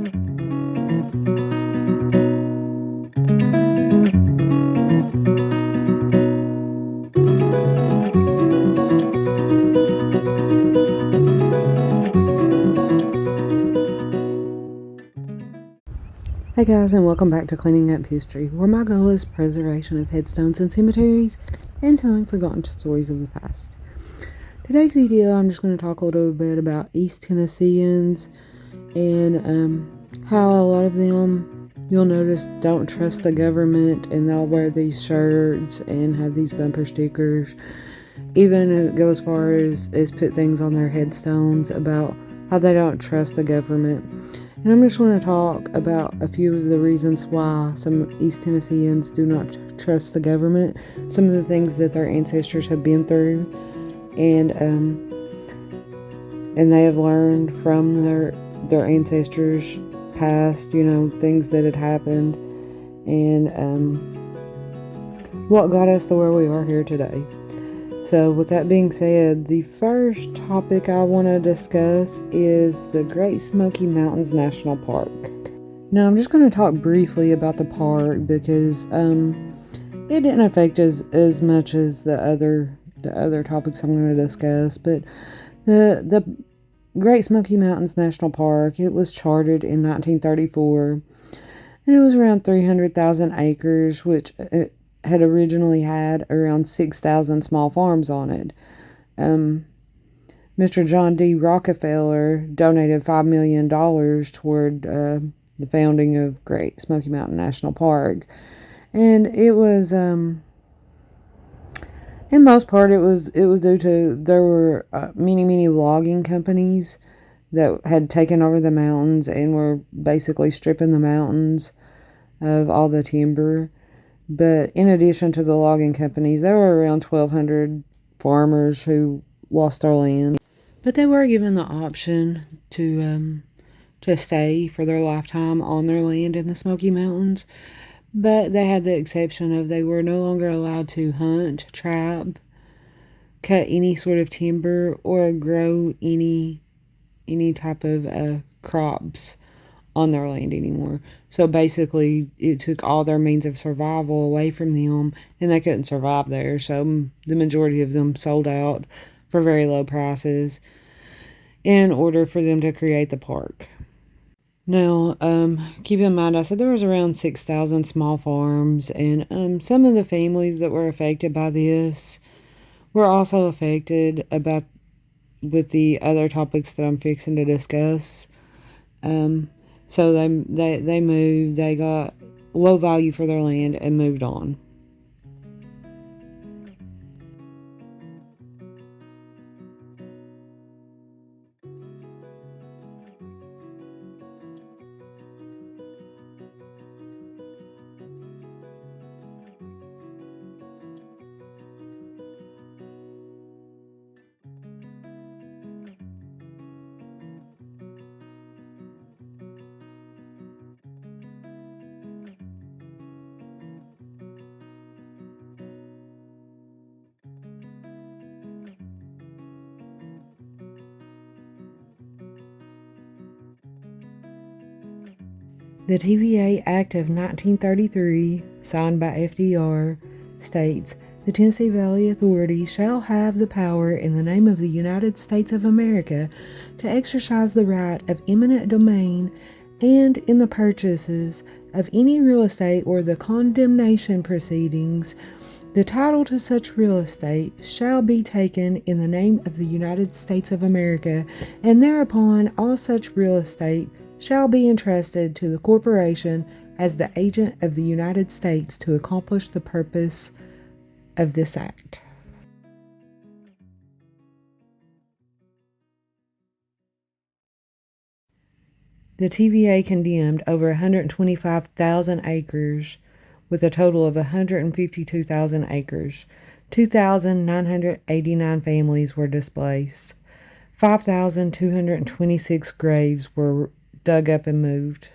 Hey guys, and welcome back to Cleaning Up History, where my goal is preservation of headstones and cemeteries and telling forgotten stories of the past. Today's video, I'm just going to talk a little bit about East Tennesseans and how a lot of them, you'll notice, don't trust the government, and they'll wear these shirts and have these bumper stickers. Even go as far as put things on their headstones about how they don't trust the government. And I'm just going to talk about a few of the reasons why some East Tennesseans do not trust the government, some of the things that their ancestors have been through, and they have learned from their ancestors' past, things that had happened, and what got us to where we are here today. So with that being said, the first topic I want to discuss is the Great Smoky Mountains National Park. Now I'm just going to talk briefly about the park because it didn't affect as much as the other topics I'm going to discuss. But the Great Smoky Mountains National Park, it was chartered in 1934, and it was around 300,000 acres, which had originally had around 6,000 small farms on it. Mr. John D. Rockefeller donated $5 million toward the founding of Great Smoky Mountain National Park. And it was, in most part, it was due to, there were many logging companies that had taken over the mountains and were basically stripping the mountains of all the timber. But in addition to the logging companies, there were around 1,200 farmers who lost their land. But they were given the option to stay for their lifetime on their land in the Smoky Mountains. But they had the exception of they were no longer allowed to hunt, trap, cut any sort of timber, or grow any type of crops on their land anymore. So basically it took all their means of survival away from them, and they couldn't survive there. So the majority of them sold out for very low prices in order for them to create the park. Now, keep in mind, I said there was around 6,000 small farms, and some of the families that were affected by this were also affected with the other topics that I'm fixing to discuss. So they moved, they got low value for their land and moved on. The Tva Act of 1933, signed by FDR, states, "The Tennessee Valley Authority shall have the power in the name of the United States of America to exercise the right of eminent domain and in the purchases of any real estate or the condemnation proceedings. The title to such real estate shall be taken in the name of the United States of America, and thereupon all such real estate shall be entrusted to the corporation as the agent of the United States to accomplish the purpose of this act." The TVA condemned over 125,000 acres with a total of 152,000 acres. 2,989 families were displaced. 5,226 graves were dug up and moved.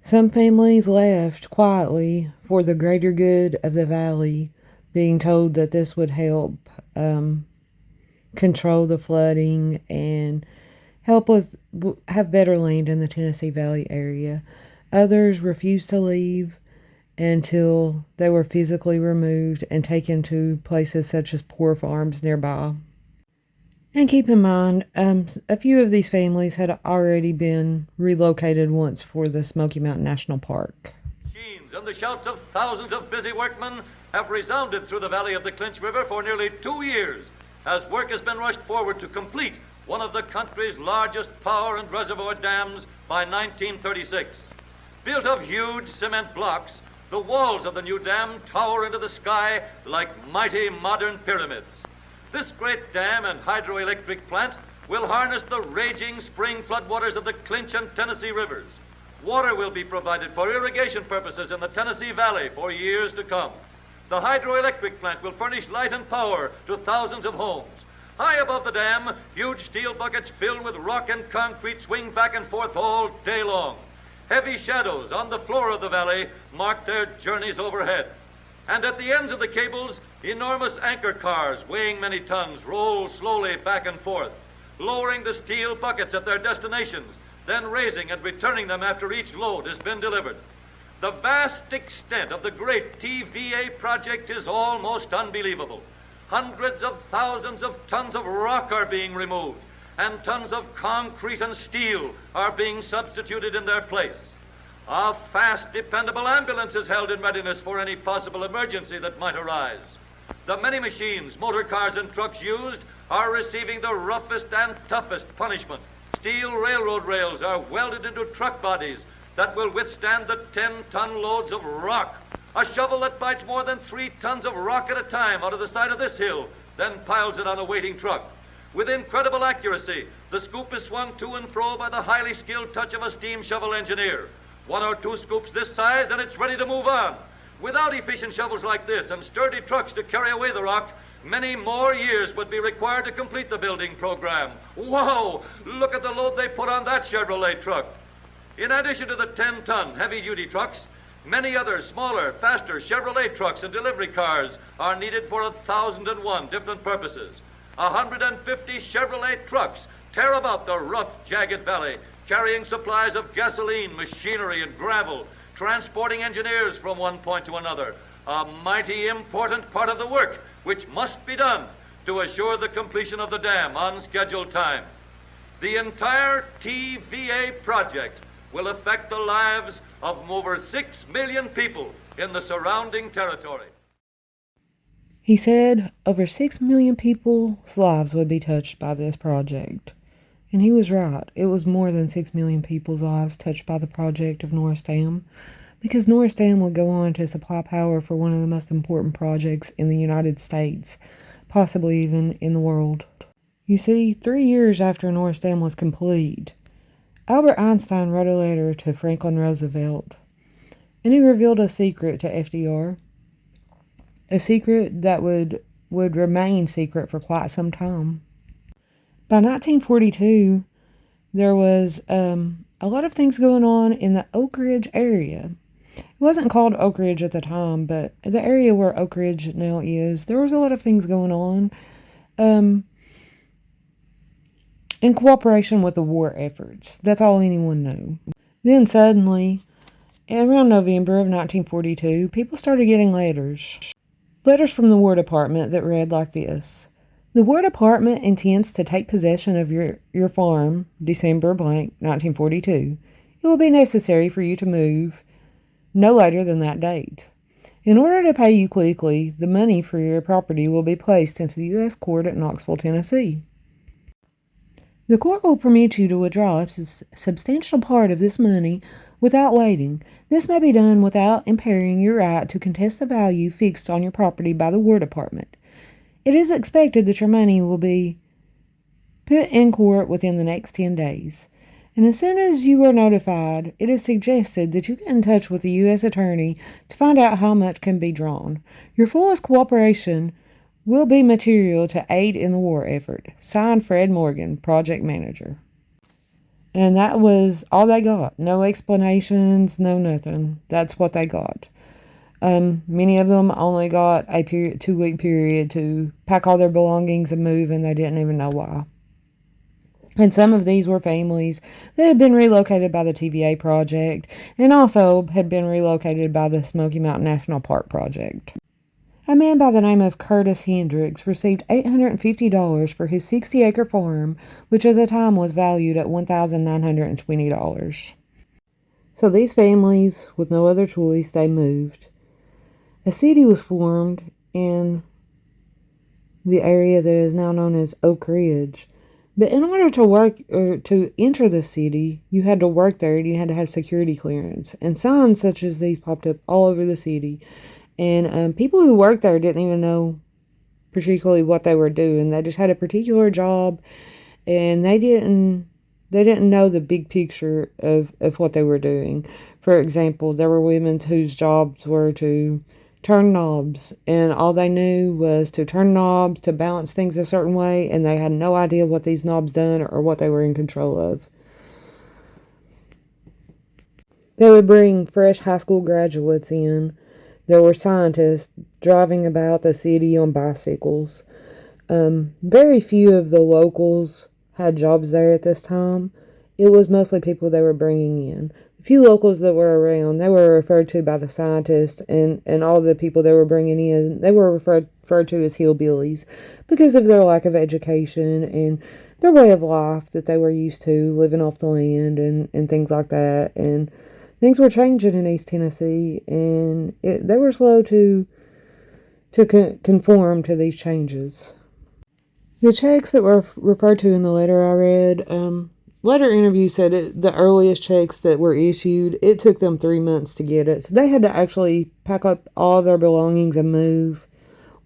Some families left quietly for the greater good of the valley, being told that this would help control the flooding and have better land in the Tennessee Valley area. Others refused to leave until they were physically removed and taken to places such as poor farms nearby. And keep in mind, a few of these families had already been relocated once for the Smoky Mountain National Park. And the shouts of thousands of busy workmen have resounded through the valley of the Clinch River for nearly 2 years as work has been rushed forward to complete one of the country's largest power and reservoir dams by 1936. Built of huge cement blocks, the walls of the new dam tower into the sky like mighty modern pyramids. This great dam and hydroelectric plant will harness the raging spring floodwaters of the Clinch and Tennessee rivers. Water will be provided for irrigation purposes in the Tennessee Valley for years to come. The hydroelectric plant will furnish light and power to thousands of homes. High above the dam, huge steel buckets filled with rock and concrete swing back and forth all day long. Heavy shadows on the floor of the valley mark their journeys overhead. And at the ends of the cables, enormous anchor cars weighing many tons roll slowly back and forth, lowering the steel buckets at their destinations, then raising and returning them after each load has been delivered. The vast extent of the great Tva project is almost unbelievable. Hundreds of thousands of tons of rock are being removed, and tons of concrete and steel are being substituted in their place. A fast, dependable ambulance is held in readiness for any possible emergency that might arise. The many machines, motor cars, and trucks used are receiving the roughest and toughest punishment. Steel railroad rails are welded into truck bodies that will withstand the 10-ton loads of rock. A shovel that bites more than 3 tons of rock at a time out of the side of this hill, then piles it on a waiting truck. With incredible accuracy, the scoop is swung to and fro by the highly skilled touch of a steam shovel engineer. 1 or 2 scoops this size and it's ready to move on. Without efficient shovels like this and sturdy trucks to carry away the rock, many more years would be required to complete the building program. Whoa! Look at the load they put on that Chevrolet truck. In addition to the 10-ton heavy-duty trucks, many other smaller, faster Chevrolet trucks and delivery cars are needed for 1,001 different purposes. 150 Chevrolet trucks tear about the rough, jagged valley, carrying supplies of gasoline, machinery, and gravel, transporting engineers from one point to another. A mighty important part of the work which must be done to assure the completion of the dam on scheduled time. The entire Tva project will affect the lives of over 6 million people in the surrounding territory. He said over 6 million people's lives would be touched by this project. And he was right. It was more than 6 million people's lives touched by the project of Norris Dam, because Norris Dam would go on to supply power for one of the most important projects in the United States, possibly even in the world. You see, 3 years after Norris Dam was complete, Albert Einstein wrote a letter to Franklin Roosevelt, and he revealed a secret to FDR, a secret that would remain secret for quite some time. By 1942, there was a lot of things going on in the Oak Ridge area. It wasn't called Oak Ridge at the time, but the area where Oak Ridge now is, there was a lot of things going on in cooperation with the war efforts. That's all anyone knew. Then suddenly, around November of 1942, people started getting letters from the War Department that read like this. The War Department intends to take possession of your farm, December blank, 1942. It will be necessary for you to move no later than that date. In order to pay you quickly, the money for your property will be placed into the U.S. court at Knoxville, Tennessee. The court will permit you to withdraw a substantial part of this money without waiting. This may be done without impairing your right to contest the value fixed on your property by the War Department. It is expected that your money will be put in court within the next 10 days. And as soon as you are notified, it is suggested that you get in touch with the U.S. Attorney to find out how much can be drawn. Your fullest cooperation will be material to aid in the war effort. Signed, Fred Morgan, Project Manager. And that was all they got. No explanations, no nothing. That's what they got. Many of them only got a 2-week period to pack all their belongings and move, and they didn't even know why. And some of these were families that had been relocated by the TVA project and also had been relocated by the Smoky Mountain National Park project. A man by the name of Curtis Hendricks received $850 for his 60-acre farm, which at the time was valued at $1,920. So these families, with no other choice, they moved. A city was formed in the area that is now known as Oak Ridge. But in order to work or to enter the city, you had to work there and you had to have security clearance. And signs such as these popped up all over the city. And people who worked there didn't even know particularly what they were doing. They just had a particular job, and they didn't know the big picture of what they were doing. For example, there were women whose jobs were to turn knobs, and all they knew was to turn knobs to balance things a certain way, and they had no idea what these knobs done or what they were in control of. They would bring fresh high school graduates in. There were scientists driving about the city on bicycles. Very few of the locals had jobs there at this time. It was mostly people they were bringing in. The few locals that were around, they were referred to by the scientists, and all the people they were bringing in, they were referred to as hillbillies because of their lack of education and their way of life that they were used to, living off the land and things like that. And things were changing in East Tennessee, and they were slow to conform to these changes. The checks that were referred to in the letter I read, letter interview said the earliest checks that were issued, it took them 3 months to get it. So they had to actually pack up all their belongings and move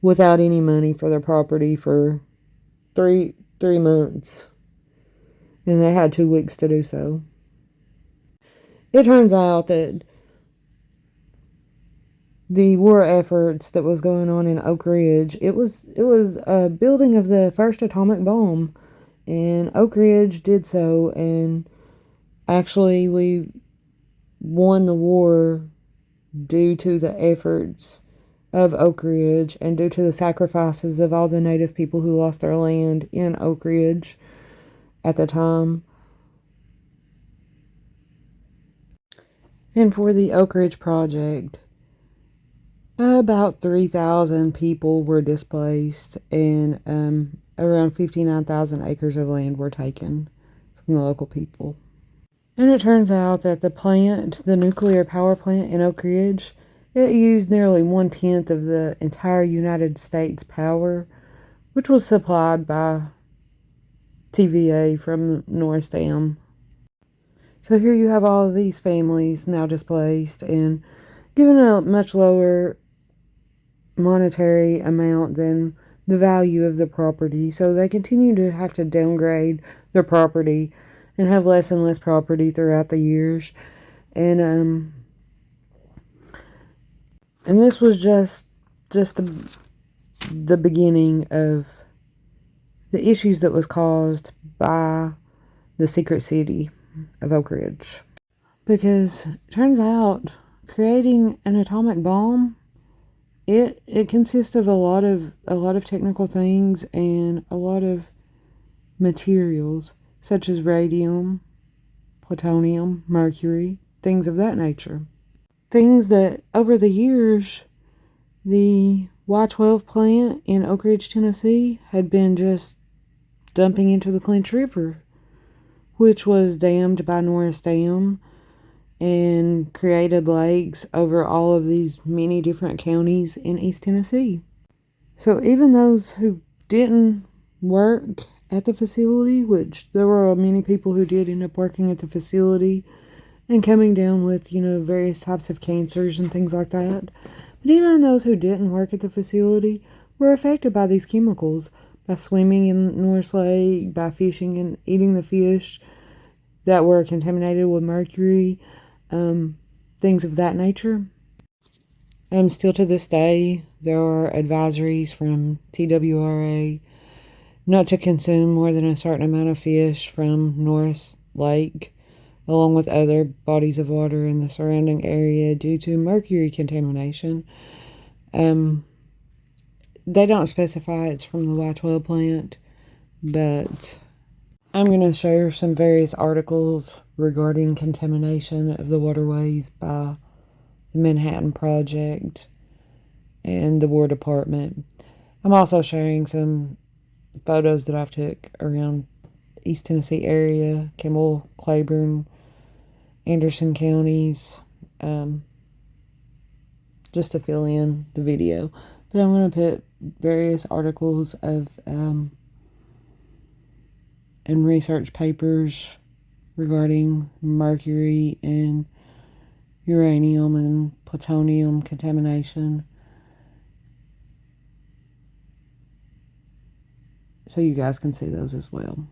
without any money for their property for three months. And they had 2 weeks to do so. It turns out that the war efforts that was going on in Oak Ridge, it was a building of the first atomic bomb, and Oak Ridge did so, and actually we won the war due to the efforts of Oak Ridge and due to the sacrifices of all the native people who lost their land in Oak Ridge at the time. And for the Oak Ridge project, about 3,000 people were displaced, and around 59,000 acres of land were taken from the local people. And it turns out that the nuclear power plant in Oak Ridge, it used nearly 1/10 of the entire United States power, which was supplied by TVA from Norris Dam. So here you have all of these families now displaced and given a much lower monetary amount than the value of the property. So they continue to have to downgrade their property and have less and less property throughout the years. And this was just the beginning of the issues that was caused by the secret city of Oak Ridge. Because it turns out creating an atomic bomb, it consists of a lot of technical things and a lot of materials such as radium, plutonium, mercury, things of that nature. Things that over the years the Y-12 plant in Oak Ridge, Tennessee had been just dumping into the Clinch River, which was dammed by Norris Dam and created lakes over all of these many different counties in East Tennessee. So even those who didn't work at the facility, which there were many people who did end up working at the facility and coming down with, various types of cancers and things like that. But even those who didn't work at the facility were affected by these chemicals, by swimming in Norris Lake, by fishing and eating the fish that were contaminated with mercury, things of that nature. Still to this day, there are advisories from TWRA not to consume more than a certain amount of fish from Norris Lake, along with other bodies of water in the surrounding area due to mercury contamination. They don't specify it's from the Y-12 plant, but I'm going to share some various articles regarding contamination of the waterways by the Manhattan Project and the War Department. I'm also sharing some photos that I've took around East Tennessee area, Kimball, Claiborne, Anderson counties, just to fill in the video. But I'm going to put various articles of and research papers regarding mercury and uranium and plutonium contamination, so you guys can see those as well.